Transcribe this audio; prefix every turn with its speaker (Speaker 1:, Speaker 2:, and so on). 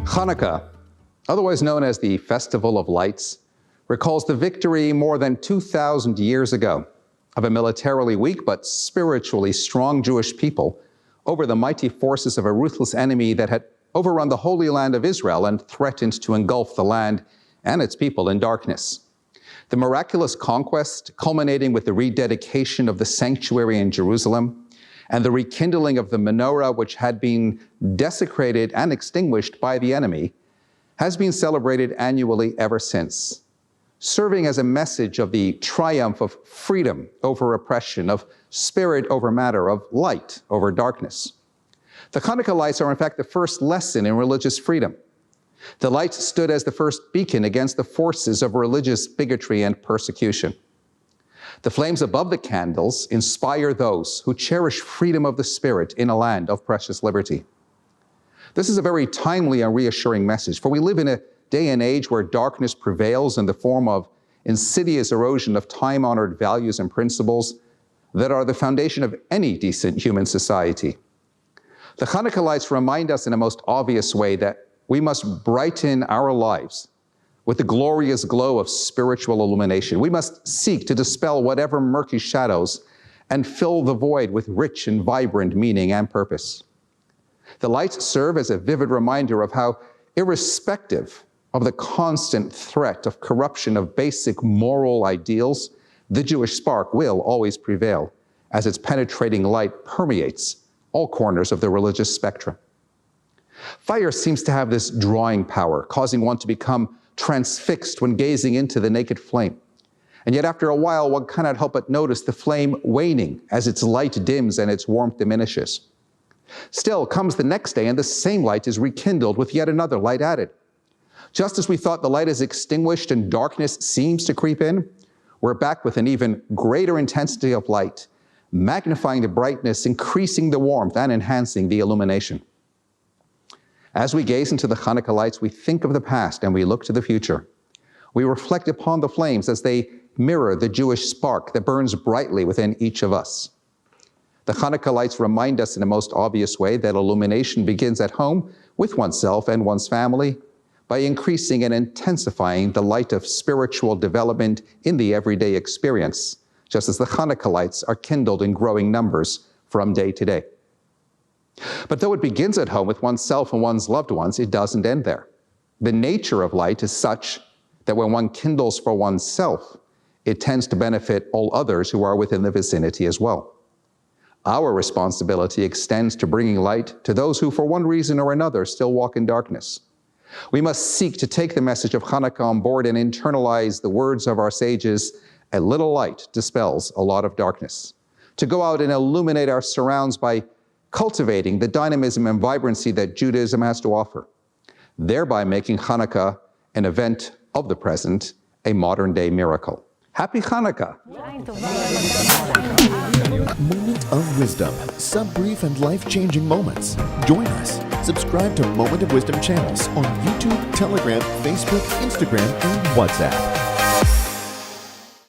Speaker 1: Chanukah, otherwise known as the Festival of Lights, recalls the victory more than 2,000 years ago of a militarily weak but spiritually strong Jewish people over the mighty forces of a ruthless enemy that had overrun the Holy Land of Israel and threatened to engulf the land and its people in darkness. The miraculous conquest, culminating with the rededication of the sanctuary in Jerusalem and the rekindling of the menorah, which had been desecrated and extinguished by the enemy, has been celebrated annually ever since, serving as a message of the triumph of freedom over oppression, of spirit over matter, of light over darkness. The Chanukah lights are in fact the first lesson in religious freedom. The lights stood as the first beacon against the forces of religious bigotry and persecution. The flames above the candles inspire those who cherish freedom of the spirit in a land of precious liberty. This is a very timely and reassuring message, for we live in a day and age where darkness prevails in the form of insidious erosion of time-honored values and principles that are the foundation of any decent human society. The Chanukah lights remind us in a most obvious way that we must brighten our lives with the glorious glow of spiritual illumination. We must seek to dispel whatever murky shadows and fill the void with rich and vibrant meaning and purpose. The lights serve as a vivid reminder of how, irrespective of the constant threat of corruption of basic moral ideals, the Jewish spark will always prevail as its penetrating light permeates all corners of the religious spectrum. Fire seems to have this drawing power, causing one to become transfixed when gazing into the naked flame. And yet after a while, one cannot help but notice the flame waning as its light dims and its warmth diminishes. Still comes the next day and the same light is rekindled with yet another light added. Just as we thought the light is extinguished and darkness seems to creep in, we're back with an even greater intensity of light, magnifying the brightness, increasing the warmth, and enhancing the illumination. As we gaze into the Chanukah lights, we think of the past and we look to the future. We reflect upon the flames as they mirror the Jewish spark that burns brightly within each of us. The Chanukah lights remind us in a most obvious way that illumination begins at home with oneself and one's family by increasing and intensifying the light of spiritual development in the everyday experience, just as the Chanukah lights are kindled in growing numbers from day to day. But though it begins at home with oneself and one's loved ones, it doesn't end there. The nature of light is such that when one kindles for oneself, it tends to benefit all others who are within the vicinity as well. Our responsibility extends to bringing light to those who, for one reason or another, still walk in darkness. We must seek to take the message of Chanukah on board and internalize the words of our sages, "A little light dispels a lot of darkness." To go out and illuminate our surrounds by cultivating the dynamism and vibrancy that Judaism has to offer, thereby making Chanukah an event of the present, a modern-day miracle. Happy Chanukah!
Speaker 2: Moment of Wisdom, sub-brief and life-changing moments. Join us. Subscribe to Moment of Wisdom channels on YouTube, Telegram, Facebook, Instagram, and WhatsApp.